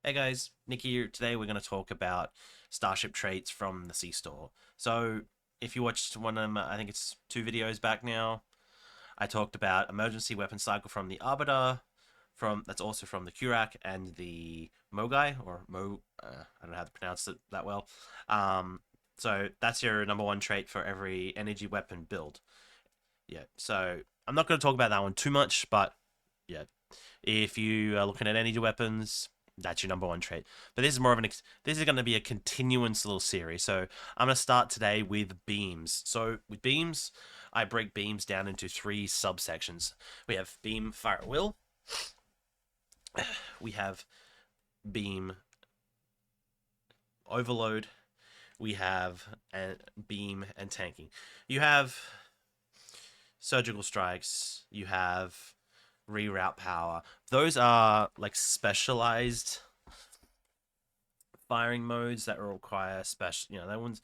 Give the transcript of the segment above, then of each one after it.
Hey guys, Nick here. Today we're going to talk about Starship traits from the C-Store. So, if you watched one of them, I think it's 2 videos back now, I talked about Emergency Weapon Cycle from the Arbiter, that's also from the Kurak and the Mogai, or Mo, I don't know how to pronounce it that well. Um, so, that's your number one trait for every energy weapon build. Yeah, so I'm not going to talk about that one too much, but yeah, if you are looking at energy weapons, that's your number one trait. But this is more of this is going to be a continuous little series. So I'm going to start today with beams. So with beams, I break beams down into 3 subsections. We have beam, fire at will. We have beam overload. We have beam and tanking. You have surgical strikes. You have reroute power. Those are like specialized firing modes that require special. That ones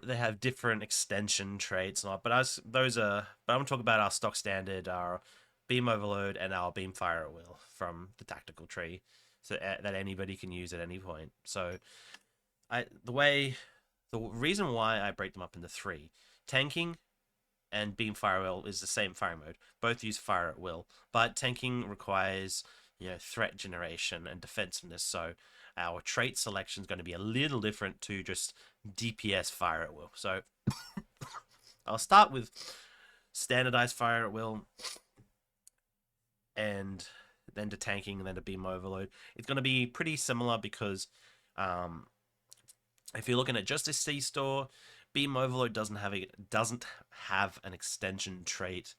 they have different extension traits and all. But as those are, but I'm gonna talk about our stock standard, our beam overload, and our beam fire at will from the tactical tree, so that anybody can use at any point. So the reason why I break them up into three, tanking and beam fire at will is the same fire mode. Both use fire at will, but tanking requires threat generation and defensiveness. So our trait selection is going to be a little different to just DPS fire at will. So I'll start with standardized fire at will, and then to tanking, and then to beam overload. It's going to be pretty similar because um, if you're looking at just a C store, Beam Overload doesn't have an extension trait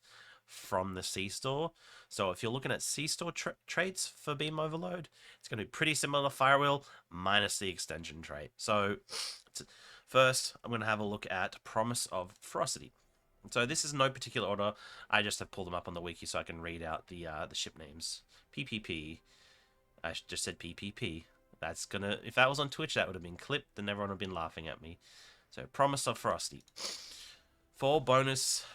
from the C store. So if you're looking at C store traits for Beam Overload, it's going to be pretty similar to Firewheel minus the extension trait. So first, I'm going to have a look at Promise of Ferocity. So this is no particular order. I just have pulled them up on the wiki so I can read out the ship names. PPP. I just said PPP. That's gonna. If that was on Twitch, that would have been clipped, and everyone would have been laughing at me. So, Promise of Ferocity. 4%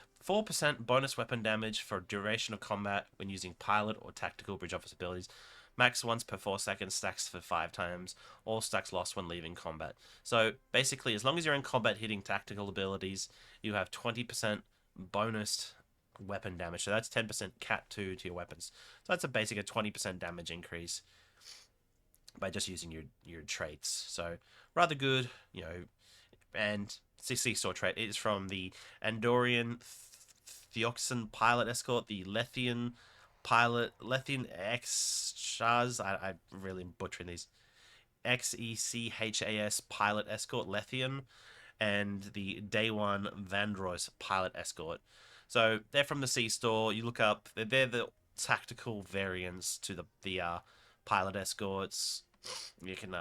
bonus weapon damage for duration of combat when using pilot or tactical bridge officer abilities. Max once per 4 seconds, stacks for 5 times. All stacks lost when leaving combat. So basically, as long as you're in combat hitting tactical abilities, you have 20% bonus weapon damage. So that's 10% cat 2 to your weapons. So that's a 20% damage increase by just using your traits. So rather good, and CC store trait is from the Andorian Theoxan pilot escort, the Lethian X Shaz. I really am butchering these. XECHAS pilot escort Lethian, and the Day One Vandross pilot escort. So they're from the C store. You look up, they're the tactical variants to the pilot escorts. You can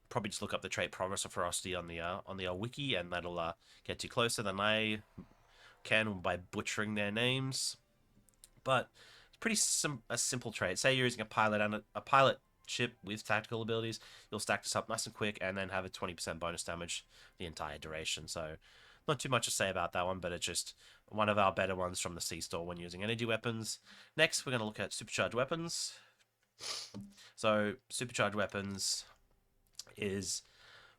probably just look up the trait Promise of Ferocity on the wiki, and that'll get you closer than I can by butchering their names. But it's a simple trait. Say you're using a pilot and a pilot ship with tactical abilities, you'll stack this up nice and quick, and then have a 20% bonus damage the entire duration. So not too much to say about that one, but it's just one of our better ones from the C store when using energy weapons. Next, we're going to look at supercharged weapons. So supercharged weapons is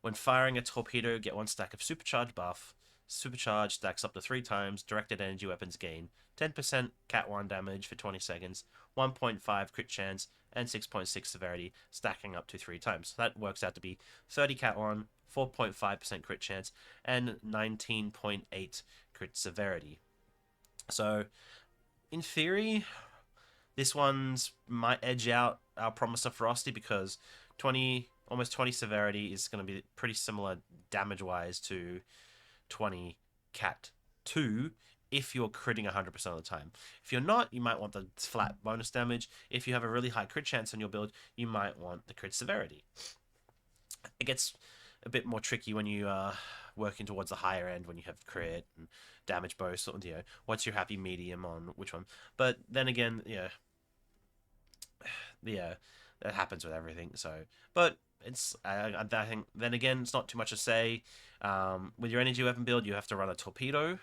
when firing a torpedo, get 1 stack of supercharge buff. Supercharge stacks up to 3 times. Directed energy weapons gain 10% Cat 1 damage for 20 seconds, 1.5 crit chance, and 6.6 severity, stacking up to 3 times. So that works out to be 30 Cat 1, 4.5% crit chance, and 19.8 crit severity. So, in theory, this one's might edge out our Promise of Ferocity because almost 20 severity is going to be pretty similar damage wise to 20 Cat 2 if you're critting 100% of the time. If you're not, you might want the flat bonus damage. If you have a really high crit chance on your build, you might want the crit severity. It gets a bit more tricky when you are working towards the higher end, when you have crit and damage bonus. What's your happy medium on which one? But then again, that happens with everything. So, but it's I think then again, it's not too much to say. With your energy weapon build, you have to run a torpedo.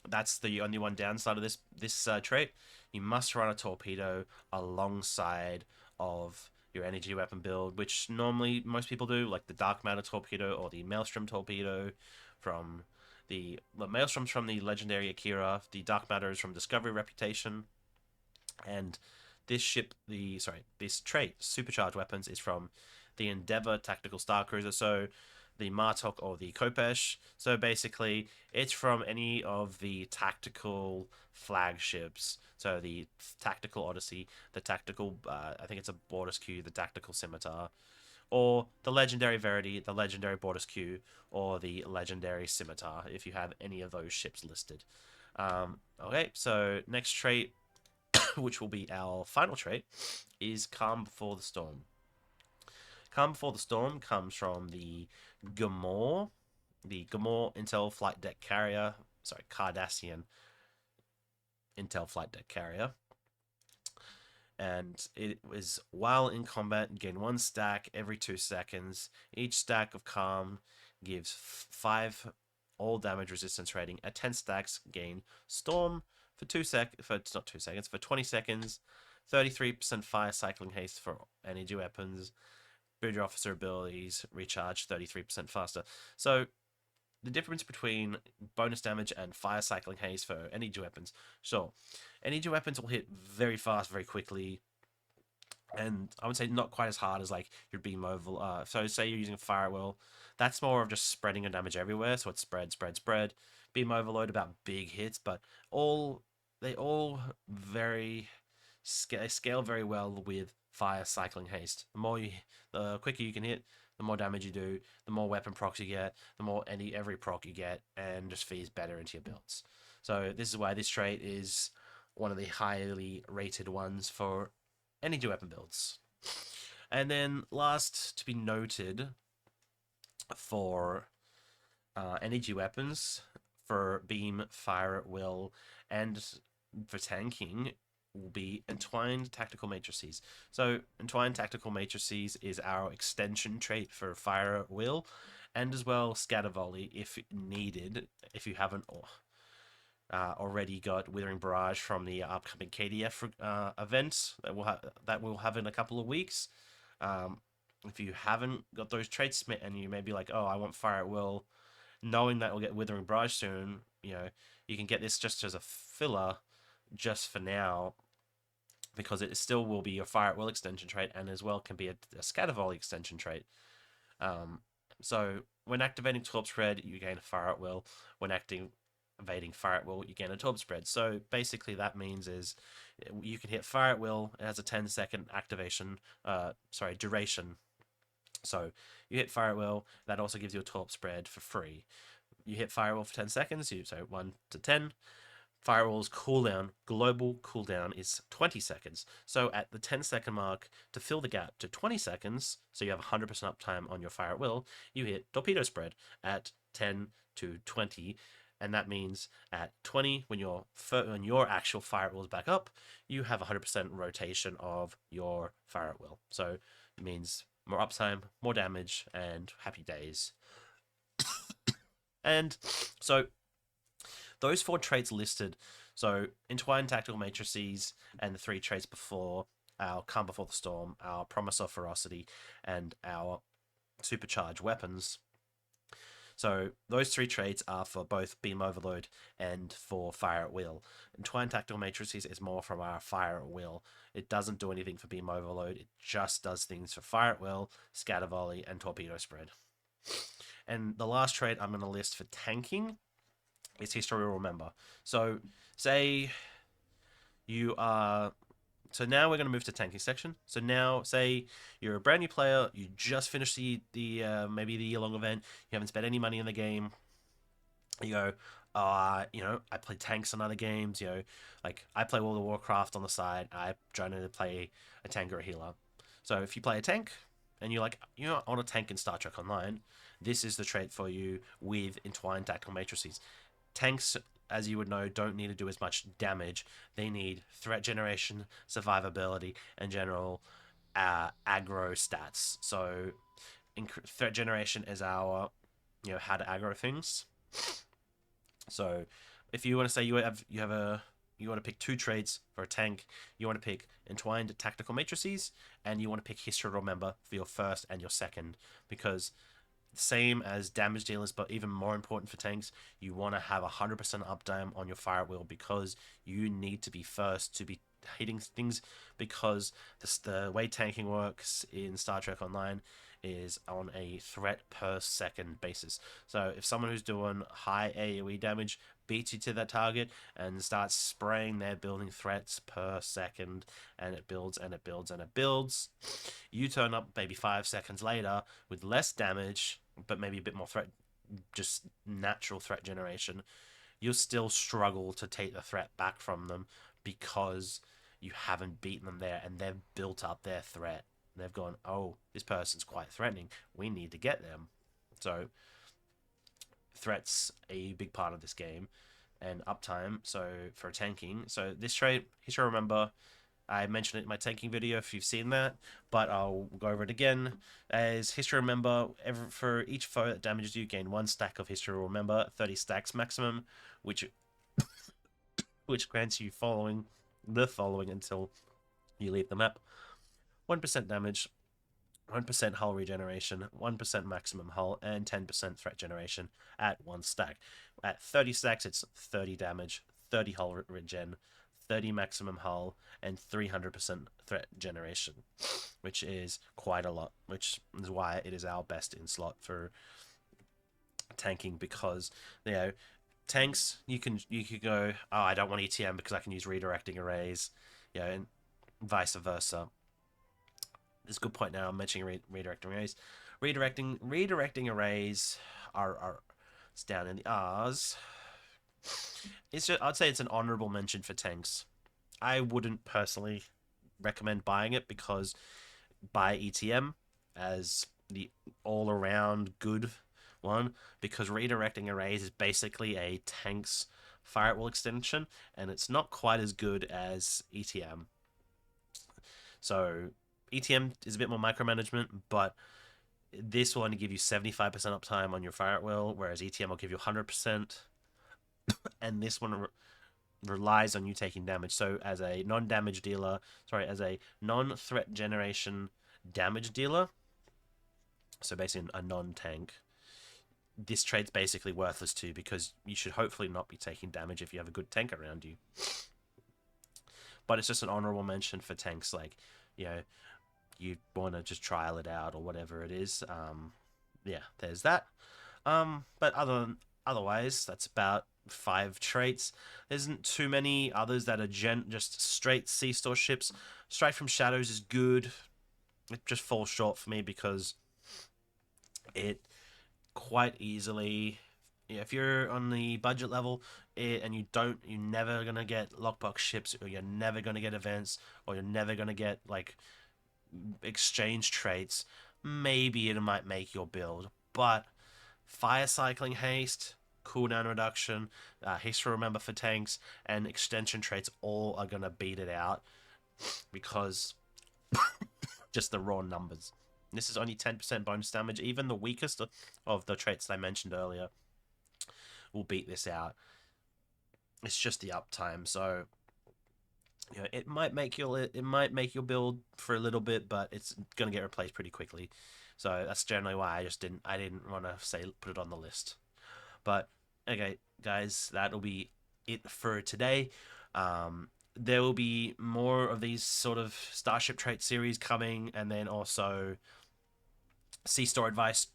That's the only one downside of this trait. You must run a torpedo alongside of your energy weapon build, which normally most people do, like the Dark Matter Torpedo or the Maelstrom Torpedo from the Maelstrom's from the legendary Akira, the Dark Matter is from Discovery Reputation, and this trait, Supercharged Weapons, is from the Endeavour Tactical Star Cruiser. So the Martok or the Kopesh. So basically, it's from any of the tactical flagships. So the Tactical Odyssey, the Tactical, I think it's a Bordersque, the Tactical Scimitar, or the Legendary Verity, the Legendary Bordersque, or the Legendary Scimitar, if you have any of those ships listed. Okay, so next trait, which will be our final trait, is Calm Before the Storm. Calm Before the Storm comes from the Gamorrean Intel Flight Deck Carrier, Cardassian Intel Flight Deck Carrier. And it is, while in combat, gain 1 stack every 2 seconds. Each stack of Calm gives 5 all damage resistance rating. At 10 stacks, gain Storm for 20 seconds. 33% fire cycling haste for energy weapons. Bridge officer abilities recharge 33% faster. So the difference between bonus damage and fire cycling haste for energy weapons. So energy weapons will hit very fast, very quickly, and I would say not quite as hard as like your beam over. So say you're using a fire at will, that's more of just spreading your damage everywhere. So it's spread. Beam overload about big hits, but they all very scale very well with fire cycling haste. The quicker you can hit, the more damage you do, the more weapon procs you get, the more every proc you get, and just feeds better into your builds. So this is why this trait is one of the highly rated ones for energy weapon builds. And then last to be noted for energy weapons, for beam, fire at will, and for tanking, will be Entwined Tactical Matrices. So Entwined Tactical Matrices is our extension trait for fire at will, and as well Scatter Volley if needed, if you haven't already got Withering Barrage from the upcoming KDF event that we'll have in a couple of weeks. If you haven't got those traits and you may be like, oh, I want fire at will, knowing that we'll get Withering Barrage soon, you can get this just as a filler just for now, because it still will be your fire at will extension trait, and as well can be a Scatter Volley extension trait. So when activating Torp Spread, you gain a fire at will. When activating fire at will, you gain a Torp Spread. So basically that means is you can hit fire at will. It has a 10-second activation, duration. So you hit fire at will, that also gives you a Torp Spread for free. You hit fire at will for 10 seconds, so 1 to 10. Firewall's cooldown, global cooldown, is 20 seconds. So at the 10-second mark, to fill the gap to 20 seconds, so you have 100% uptime on your fire at will, you hit Torpedo Spread at 10 to 20. And that means at 20, when your actual fire at will is back up, you have 100% rotation of your fire at will. So it means more uptime, more damage, and happy days. And so those 4 traits listed, so Entwined Tactical Matrices and the 3 traits before, our Calm Before the Storm, our Promise of Ferocity, and our Supercharged Weapons. So those 3 traits are for both Beam Overload and for Fire at Will. Entwined Tactical Matrices is more from our Fire at Will. It doesn't do anything for Beam Overload, it just does things for Fire at Will, Scatter Volley, and Torpedo Spread. And the last trait I'm going to list for tanking is History Will Remember. So say you are... So now we're going to move to tanking section. So now, say you're a brand new player, you just finished the maybe the year-long event, you haven't spent any money in the game. You go, I play tanks on other games. Like I play World of Warcraft on the side. I try to play a tank or a healer. So if you play a tank and you're like, I want a tank in Star Trek Online, this is the trait for you with Entwined Tactical Matrices. Tanks, as you would know, don't need to do as much damage. They need threat generation, survivability, and general aggro stats. So threat generation is our, how to aggro things. So if you want to say you have a you want to pick 2 traits for a tank. You want to pick Entwined Tactical Matrices, and you want to pick History Remember for your first and your second, because same as damage dealers, but even more important for tanks, you want to have 100% uptime on your fire at will, because you need to be first to be hitting things, because the way tanking works in Star Trek Online is on a threat per second basis. So if someone who's doing high AoE damage beats you to that target and starts spraying their building threats per second, and it builds and it builds and it builds, you turn up maybe 5 seconds later with less damage, but maybe a bit more threat, just natural threat generation, you'll still struggle to take the threat back from them, because you haven't beaten them there and they've built up their threat. They've gone, oh, this person's quite threatening. We need to get them. So threat's a big part of this game, and uptime. So for tanking, so this trait, you should remember. I mentioned it in my tanking video if you've seen that, but I'll go over it again. As History Remember, for each foe that damages you, gain 1 stack of History Remember, 30 stacks maximum, which grants you the following until you leave the map: 1% damage, 1% hull regeneration, 1% maximum hull, and 10% threat generation at 1 stack. At 30 stacks, it's 30 damage, 30 hull regen, 30 maximum hull, and 300% threat generation, which is quite a lot, which is why it is our best in slot for tanking, because, tanks, you can go, oh, I don't want ETM because I can use redirecting arrays, and vice versa. It's a good point now. I'm mentioning redirecting arrays. Redirecting arrays are it's down in the R's. It's just, I'd say it's an honorable mention for tanks. I wouldn't personally recommend buying it, because buy ETM as the all-around good one, because redirecting arrays is basically a tank's fire at will extension, and it's not quite as good as ETM. So ETM is a bit more micromanagement, but this will only give you 75% uptime on your fire at will, whereas ETM will give you 100%. And this one relies on you taking damage. So as a non-damage dealer, as a non-threat generation damage dealer, so basically a non-tank, this trade's basically worthless too, because you should hopefully not be taking damage if you have a good tank around you. But it's just an honorable mention for tanks, like, you want to just trial it out or whatever it is. Yeah, there's that. But otherwise, that's about 5 traits. There isn't too many others that are just straight C-store ships. Strike from Shadows is good. It just falls short for me because it quite easily, if you're on the budget level, and you're never gonna get lockbox ships, or you're never gonna get events, or you're never gonna get like exchange traits, maybe it might make your build. But fire cycling haste, cooldown reduction, history remember for tanks, and extension traits all are gonna beat it out, because just the raw numbers. This is only 10% bonus damage. Even the weakest of the traits that I mentioned earlier will beat this out. It's just the uptime. So it might make your build for a little bit, but it's gonna get replaced pretty quickly. So that's generally why I didn't want to put it on the list. But okay, guys, that'll be it for today. There will be more of these sort of Starship Trait series coming, and then also C-Store advice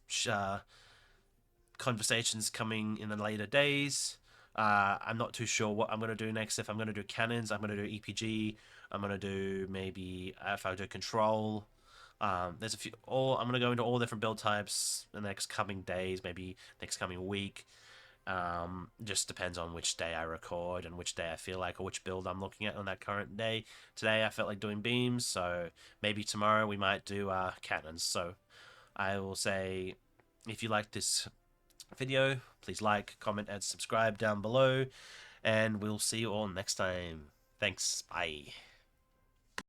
conversations coming in the later days. I'm not too sure what I'm going to do next. If I'm going to do cannons, I'm going to do EPG. I'm going to do maybe, if I do control. There's a few. I'm going to go into all different build types in the next coming days, maybe next coming week. Just depends on which day I record and which day I feel like, or which build I'm looking at on that current day. Today I felt like doing beams, so maybe tomorrow we might do cannons. So I will say, if you like this video, please like, comment, and subscribe down below, and we'll see you all next time. Thanks, bye.